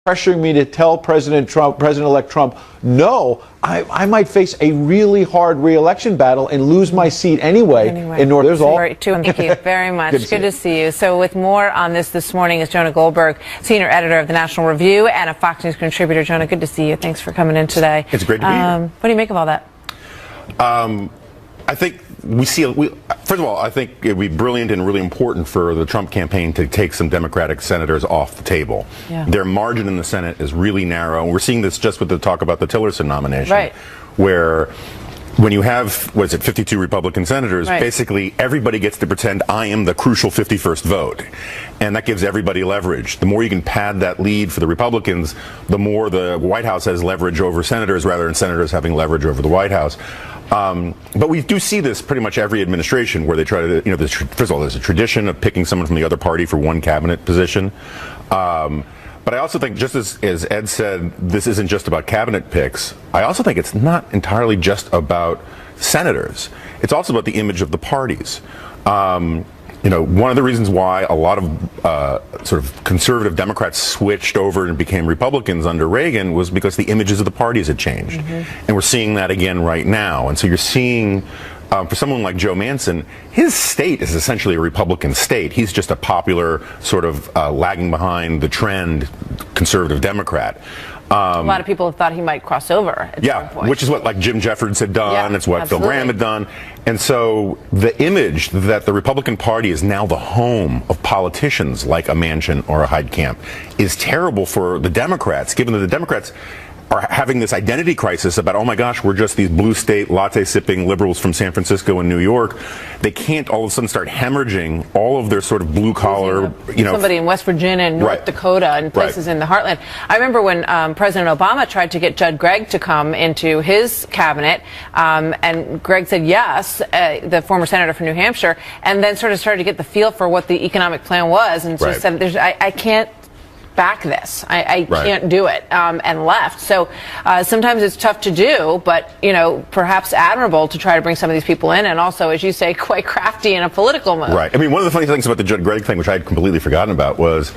pressuring me to tell President-elect Trump, no, I might face a really hard re-election battle and lose my seat anyway. In North. There's all. Thank you very much. Good to see you. So with more on this morning is Jonah Goldberg, senior editor of the National Review and a Fox News contributor. Jonah, good to see you. Thanks for coming in today. It's great to be here. What do you make of all that? I think first of all, I think it would be brilliant and really important for the Trump campaign to take some Democratic senators off the table. Yeah. Their margin in the Senate is really narrow. We're seeing this just with the talk about the Tillerson nomination, right, where when you have, 52 Republican senators, right, basically everybody gets to pretend I am the crucial 51st vote. And that gives everybody leverage. The more you can pad that lead for the Republicans, the more the White House has leverage over senators rather than senators having leverage over the White House. But we do see this pretty much every administration where they try to, first of all, there's a tradition of picking someone from the other party for one cabinet position. But I also think, just as Ed said, this isn't just about cabinet picks. I also think it's not entirely just about senators. It's also about the image of the parties. One of the reasons why a lot of sort of conservative Democrats switched over and became Republicans under Reagan was because the images of the parties had changed. Mm-hmm. And we're seeing that again right now. And so you're seeing, for someone like Joe Manchin, his state is essentially a Republican state. He's just a popular sort of lagging behind the trend conservative Democrat. A lot of people have thought he might cross over at some point. Which is what like Jim Jeffords had done. It's what Phil Gramm had done. And so the image that the Republican Party is now the home of politicians like a Manchin or a Heitkamp is terrible for the Democrats, given that the Democrats are having this identity crisis about, oh my gosh, we're just these blue state latte sipping liberals from San Francisco and New York. They can't all of a sudden start hemorrhaging all of their sort of blue collar, somebody in West Virginia and North Dakota and places in the heartland. I remember when President Obama tried to get Judd Gregg to come into his cabinet, and Gregg said yes, the former senator from New Hampshire, and then sort of started to get the feel for what the economic plan was, and just said, I can't back this. I can't do it, and left. So sometimes it's tough to do, but, perhaps admirable to try to bring some of these people in, and also, as you say, quite crafty in a political move. Right. I mean, one of the funny things about the Judd Gregg thing, which I had completely forgotten about, was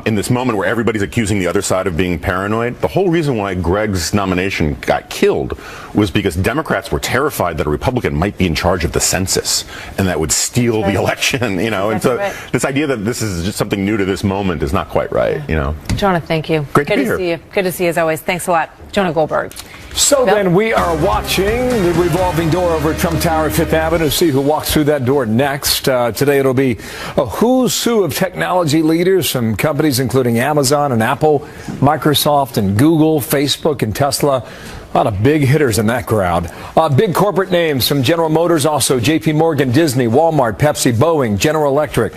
in this moment where everybody's accusing the other side of being paranoid, the whole reason why Gregg's nomination got killed was because Democrats were terrified that a Republican might be in charge of the census and that would steal the election, and so this idea that this is just something new to this moment is not quite right, Jonah, thank you. Great to be here. See you. Good to see you as always. Thanks a lot. Jonah Goldberg. So then we are watching the revolving door over Trump Tower at Fifth Avenue to see who walks through that door next. Today it'll be a who's who of technology leaders from companies including Amazon and Apple, Microsoft and Google, Facebook and Tesla. A lot of big hitters in that crowd. Big corporate names from General Motors, also JP Morgan, Disney, Walmart, Pepsi, Boeing, General Electric.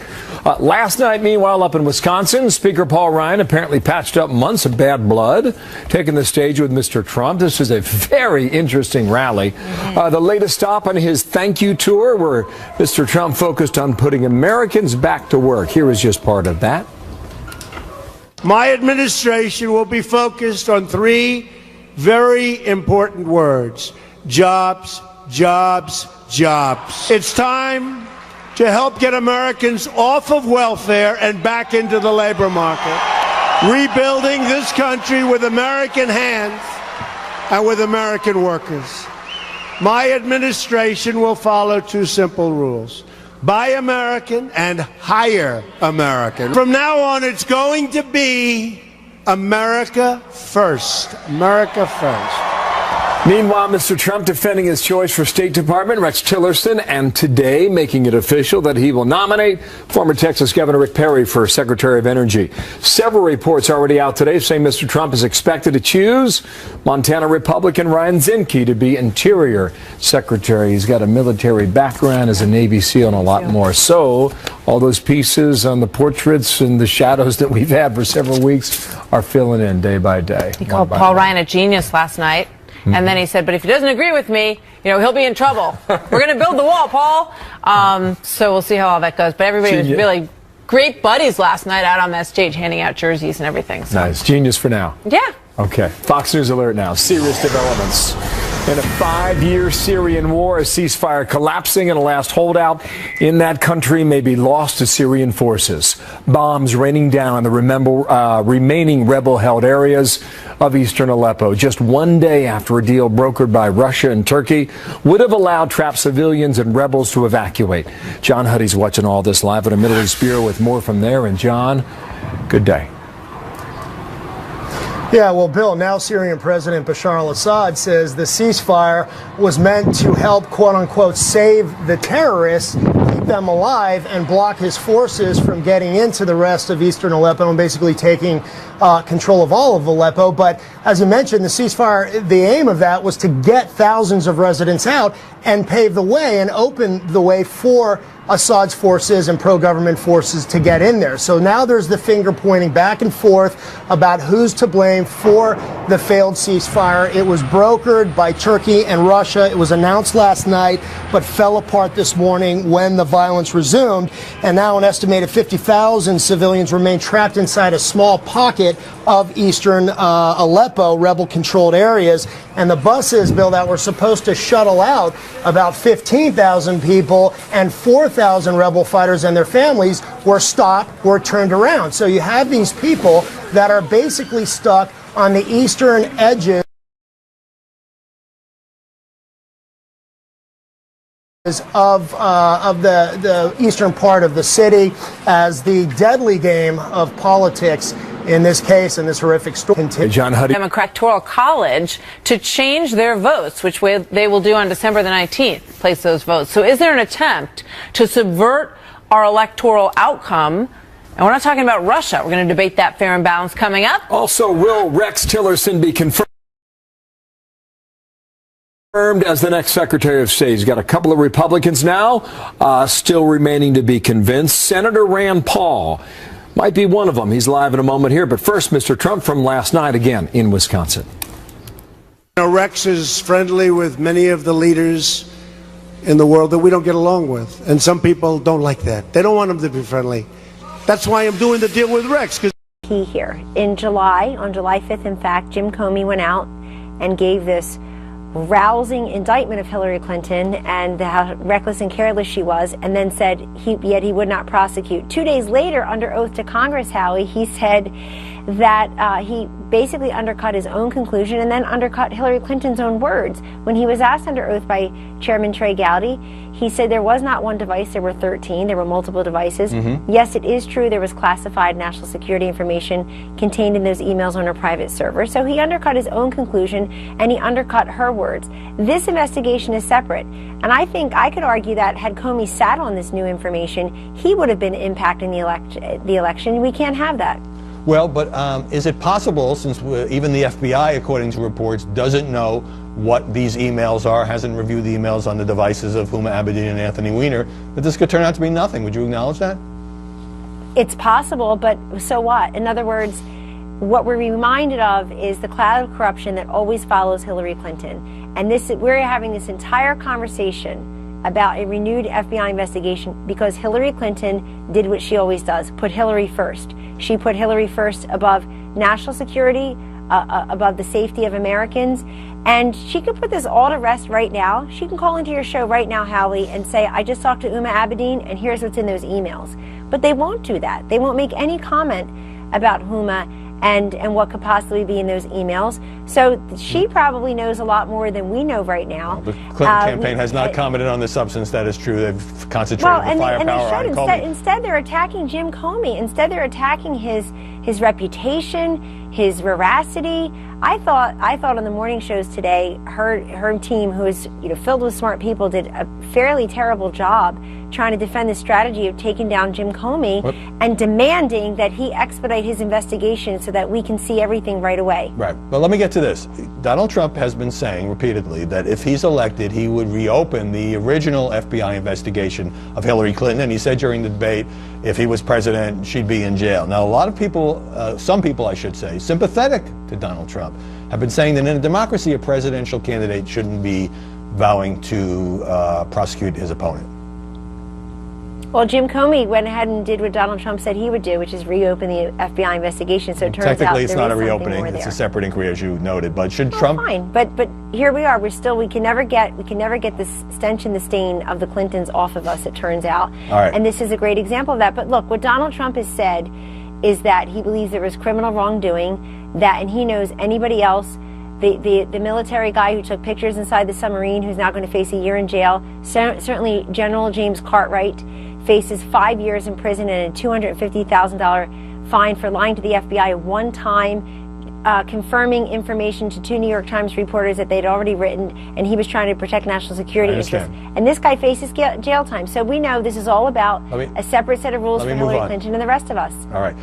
Last night, meanwhile, up in Wisconsin, Speaker Paul Ryan apparently patched up months of bad blood, taking the stage with Mr. Trump. This is a very interesting rally. The latest stop on his thank you tour, where Mr. Trump focused on putting Americans back to work. Here is just part of that. My administration will be focused on three very important words: jobs, jobs, jobs. It's time to help get Americans off of welfare and back into the labor market, rebuilding this country with American hands and with American workers. My administration will follow two simple rules: buy American and hire American. From now on, it's going to be America first. America first. Meanwhile, Mr. Trump defending his choice for State Department, Rex Tillerson, and today making it official that he will nominate former Texas Governor Rick Perry for Secretary of Energy. Several reports already out today saying Mr. Trump is expected to choose Montana Republican Ryan Zinke to be Interior Secretary. He's got a military background as a Navy SEAL and a lot more. So all those pieces on the portraits and the shadows that we've had for several weeks are filling in day by day. He called Paul Ryan a genius last night. And then he said, but if he doesn't agree with me, he'll be in trouble. We're going to build the wall, Paul. So we'll see how all that goes. But everybody was really great buddies last night out on that stage handing out jerseys and everything. So. Nice. Genius for now. Yeah. Okay. Fox News alert now. Serious developments. In a 5-year Syrian war, a ceasefire collapsing and a last holdout in that country may be lost to Syrian forces. Bombs raining down on the remaining rebel-held areas of eastern Aleppo. Just one day after a deal brokered by Russia and Turkey would have allowed trapped civilians and rebels to evacuate. John Huddy's watching all this live at a Middle East Bureau with more from there. And John, good day. Yeah, well, Bill, now Syrian President Bashar al-Assad says the ceasefire was meant to help, quote unquote, save the terrorists, keep them alive, and block his forces from getting into the rest of eastern Aleppo and basically taking control of all of Aleppo. But as you mentioned, the ceasefire, the aim of that was to get thousands of residents out and pave the way and open the way for Assad's forces and pro-government forces to get in there. So now there's the finger pointing back and forth about who's to blame for the failed ceasefire. It was brokered by Turkey and Russia. It was announced last night, but fell apart this morning when the violence resumed. And now an estimated 50,000 civilians remain trapped inside a small pocket of eastern Aleppo, rebel-controlled areas. And the buses, Bill, that were supposed to shuttle out about 15,000 people and 4,000 rebel fighters and their families were stopped, were turned around. So you have these people that are basically stuck on the eastern edges of the eastern part of the city as the deadly game of politics in this case, in this horrific story. John Huddy. Electoral College to change their votes, which they will do on December the 19th, place those votes. So is there an attempt to subvert our electoral outcome? And we're not talking about Russia. We're going to debate that fair and balanced coming up. Also, will Rex Tillerson be confirmed as the next Secretary of State? He's got a couple of Republicans now still remaining to be convinced. Senator Rand Paul might be one of them. He's live in a moment here. But first, Mr. Trump from last night again in Wisconsin. Rex is friendly with many of the leaders in the world that we don't get along with. And some people don't like that. They don't want him to be friendly. That's why I'm doing the deal with Rex. Key here. In July, on July 5th, in fact, Jim Comey went out and gave this rousing indictment of Hillary Clinton and how reckless and careless she was, and then said yet he would not prosecute. 2 days later, under oath to Congress, Howie, he said that he basically undercut his own conclusion and then undercut Hillary Clinton's own words. When he was asked under oath by Chairman Trey Gowdy, he said there was not one device, there were 13, there were multiple devices. Yes, it is true there was classified national security information contained in those emails on her private server. So he undercut his own conclusion and he undercut her words. This investigation is separate. And I think I could argue that had Comey sat on this new information, he would have been impacting the election. We can't have that. Well, but is it possible, since even the FBI, according to reports, doesn't know what these emails are, hasn't reviewed the emails on the devices of Huma Abedin and Anthony Weiner, that this could turn out to be nothing? Would you acknowledge that? It's possible, but so what? In other words, what we're reminded of is the cloud of corruption that always follows Hillary Clinton. And we're having this entire conversation about a renewed FBI investigation because Hillary Clinton did what she always does, put Hillary first. She put Hillary first above national security, above the safety of Americans. And she could put this all to rest right now. She can call into your show right now, Howie, and say, I just talked to Huma Abedin, and here's what's in those emails. But they won't do that. They won't make any comment about Huma and what could possibly be in those emails. So she probably knows a lot more than we know right now. The Clinton campaign has not commented on the substance. That is true. They've concentrated the firepower on Comey. Instead, they're attacking Jim Comey. Instead, they're attacking his reputation, his veracity. I thought on the morning shows today, her team, who is filled with smart people, did a fairly terrible job trying to defend the strategy of taking down Jim Comey and demanding that he expedite his investigation so that we can see everything right away. Right. But let me get to this. Donald Trump has been saying repeatedly that if he's elected, he would reopen the original FBI investigation of Hillary Clinton. And he said during the debate, if he was president, she'd be in jail. Now, a lot of people, some people, I should say, sympathetic to Donald Trump, have been saying that in a democracy, a presidential candidate shouldn't be vowing to prosecute his opponent. Well, Jim Comey went ahead and did what Donald Trump said he would do, which is reopen the FBI investigation. So it turns out technically it's not a reopening; it's a separate inquiry, as you noted. But should Trump? Fine, but here we are. We can never get the stench and the stain of the Clintons off of us. It turns out, all right. And this is a great example of that. But look, what Donald Trump has said is that he believes there was criminal wrongdoing, and he knows anybody else. The military guy who took pictures inside the submarine, who's now going to face a year in jail. Certainly, General James Cartwright faces 5 years in prison and a $250,000 fine for lying to the FBI one time, confirming information to 2 New York Times reporters that they'd already written, and he was trying to protect national security interests. And this guy faces jail time. So we know this is all about a separate set of rules for Hillary Clinton and the rest of us. All right.